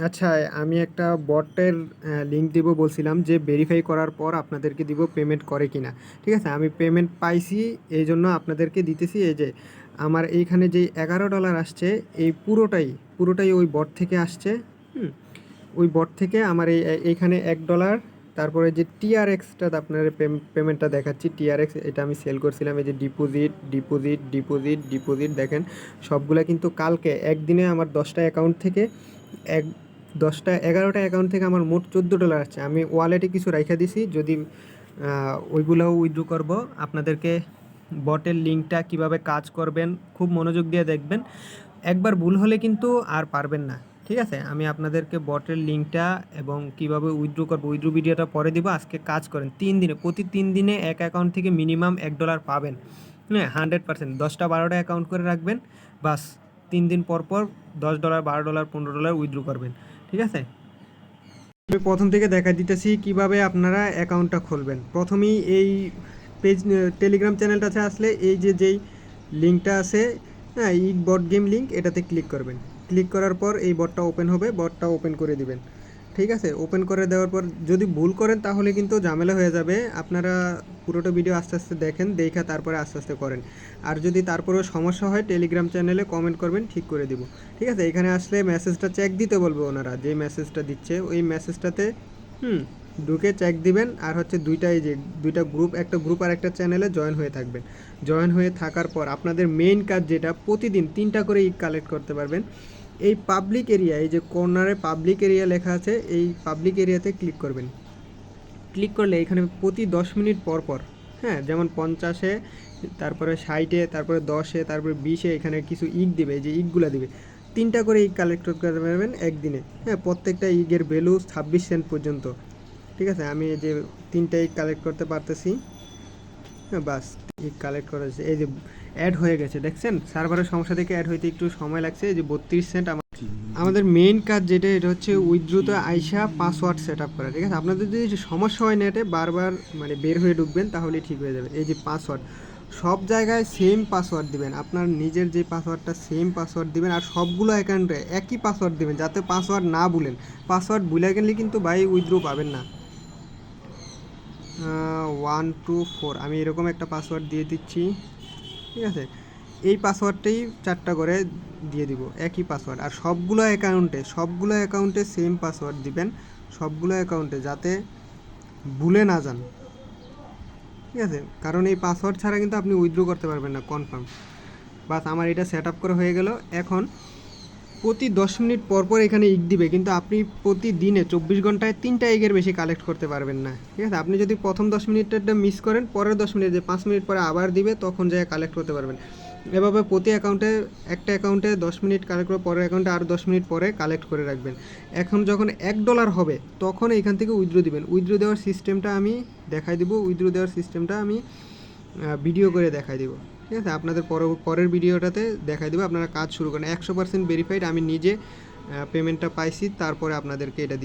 আচ্ছা, আমি একটা বটের লিঙ্ক দিব বলছিলাম যে ভেরিফাই করার পর আপনাদেরকে দিব পেমেন্ট করে কিনা। ঠিক আছে, আমি পেমেন্ট পাইছি, এই জন্য আপনাদেরকে দিতেছি। এই যে আমার এইখানে যেই $11 আসছে, এই পুরোটাই ওই বট থেকে আসছে। হুম, ওই বট থেকে আমার এইখানে $1, তারপরে যে টিআরএক্সটা আপনার পেমেন্টটা দেখাচ্ছি, টিআরএক্স এটা আমি সেল করছিলাম। এই যে ডিপোজিট ডিপোজিট ডিপোজিট ডিপোজিট দেখেন, সবগুলা কিন্তু কালকে একদিনে আমার 10টা অ্যাকাউন্ট থেকে এক 11টা অ্যাকাউন্ট থেকে আমার মোট $14 আসছে। আমি ওয়ালেটে কিছু রাইখা দিছি, যদি ওইগুলোও উইথড্র করব। আপনাদেরকে বটের লিঙ্কটা কিভাবে কাজ করবেন খুব মনোযোগ দিয়ে দেখবেন, একবার ভুল হলে কিন্তু আর পারবেন না। ঠিক আছে, আমি আপনাদেরকে বটের লিঙ্কটা এবং কিভাবে উইথড্র করবো উইথড্র ভিডিওটা পরে দিব। আজকে কাজ করেন 3 দিনে, প্রতি 3 দিনে এক অ্যাকাউন্ট থেকে মিনিমাম $1 পাবেন। হ্যাঁ, 100%। 10টা 12টা অ্যাকাউন্ট করে রাখবেন, বাস 3 দিন পর পর $10 $12 $15 উইথড্র করবেন। ঠিক আছে, আমি প্রথম থেকে দেখা দিতেছি কিভাবে আপনারা অ্যাকাউন্টটা খুলবেন। প্রথমেই এই পেজ টেলিগ্রাম চ্যানেলটাতে আসলে এই যে যেই লিঙ্কটা আছে, হ্যাঁ, ই বট গেম লিঙ্ক, এটাতে ক্লিক করবেন। ক্লিক করার পর এই বটটা ওপেন হবে, বটটা ওপেন করে দিবেন। ঠিক আছে, ওপেন করে দেওয়ার পর যদি ভুল করেন তাহলে কিন্তু ঝামেলা হয়ে যাবে। আপনারা পুরোটা ভিডিও আস্তে আস্তে দেখেন, দেখা তারপরে আস্তে আস্তে করেন। আর যদি তারপরেও সমস্যা হয় টেলিগ্রাম চ্যানেলে কমেন্ট করবেন, ঠিক করে দিব। ঠিক আছে, এখানে আসলে মেসেজটা চেক দিতে বলবে ওনারা, যে মেসেজটা দিচ্ছে ওই মেসেজটাতে ঢুকে চেক দিবেন। আর হচ্ছে দুইটা গ্রুপ, একটা গ্রুপ আর একটা চ্যানেলে জয়েন হয়ে থাকবেন। জয়েন হয়ে থাকার পর আপনাদের মেইন কাজ যেটা, প্রতিদিন 3টা করে ইক কালেক্ট করতে পারবেন। এই পাবলিক এরিয়া, এই যে কর্নারে পাবলিক এরিয়া লেখা আছে, এই পাবলিক এরিয়াতে ক্লিক করবেন। ক্লিক করলে এখানে প্রতি 10 মিনিট পর পর, হ্যাঁ, যেমন 50-এ, তারপরে 60-এ, তারপরে 10-এ, তারপরে 20-এ, এখানে কিছু ইক দিবে, এই যে ইকগুলো দিবে। 3টা করে ইক কালেক্ট করতে পারবেন একদিনে। হ্যাঁ, প্রত্যেকটা ইগের ভ্যালু 26 সেন্ট পর্যন্ত। ঠিক আছে, আমি এই যে 3টা ইক কালেক্ট করতে পারতেছি। হ্যাঁ, বাস ইক কালেক্ট করেছে, এই যে অ্যাড হয়ে গেছে, দেখছেন সার্ভারের সমস্যা থেকে অ্যাড হইতে একটু সময় লাগছে। এই যে 32 সেন্ট। আমাদের মেইন কাজ যেটা, এটা হচ্ছে উইথড্রোতে আইসা পাসওয়ার্ড সেট আপ করা। ঠিক আছে, আপনাদের যদি সমস্যা হয় নেটে বারবার মানে বের হয়ে ঢুকবেন, তাহলে ঠিক হয়ে যাবে। এই যে পাসওয়ার্ড, সব জায়গায় সেম পাসওয়ার্ড দিবেন, আপনার নিজের যে পাসওয়ার্ডটা সেম পাসওয়ার্ড দিবেন। আর সবগুলো অ্যাকাউন্টে একই পাসওয়ার্ড দিবেন, যাতে পাসওয়ার্ড না ভুলেন। পাসওয়ার্ড ভুলে গেলে কিন্তু ভাই উইথড্রো পাবেন না। 124, আমি এরকম একটা পাসওয়ার্ড দিয়ে দিচ্ছি। ঠিক আছে, এই পাসওয়ার্ডটাই 4টা করে দিয়ে দিব, একই পাসওয়ার্ড। আর সবগুলো অ্যাকাউন্টে সেম পাসওয়ার্ড দিবেন, সবগুলো অ্যাকাউন্টে, যাতে ভুলে না যান। ঠিক আছে, কারণ এই পাসওয়ার্ড ছাড়া কিন্তু আপনি উইথড্র করতে পারবেন না, কনফার্ম। বাস আমার এটা সেট আপ করা হয়ে গেল। এখন প্রতি 10 মিনিট পর পর এখানে ইক দিবে, কিন্তু আপনি প্রতিদিনে 24 ঘন্টায় 3টা ইগের বেশি কালেক্ট করতে পারবেন না। ঠিক আছে, আপনি যদি প্রথম 10 মিনিটটা মিস করেন, পরের 10 মিনিট, যে 5 মিনিট পরে আবার দিবে, তখন যায় কালেক্ট করতে পারবেন। এভাবে প্রতি অ্যাকাউন্টে, একটা অ্যাকাউন্টে 10 মিনিট কালেক্ট করে পরের অ্যাকাউন্টে আরও 10 মিনিট পরে কালেক্ট করে রাখবেন। এখন যখন $1 হবে, তখন এখান থেকে উইথড্র দিবেন। উইথড্র দেওয়ার সিস্টেমটা আমি দেখাই দিব, উইথড্র দেওয়ার সিস্টেমটা আমি ভিডিও করে দেখাই দিব। ঠিক আছে, আপনাদের পরের ভিডিওটাতে দেখাই দেবো। আপনারা কাজ শুরু করেন, 100% ভেরিফাইড। আমি নিজে পেমেন্টটা পাইছি, তারপরে আপনাদেরকে এটা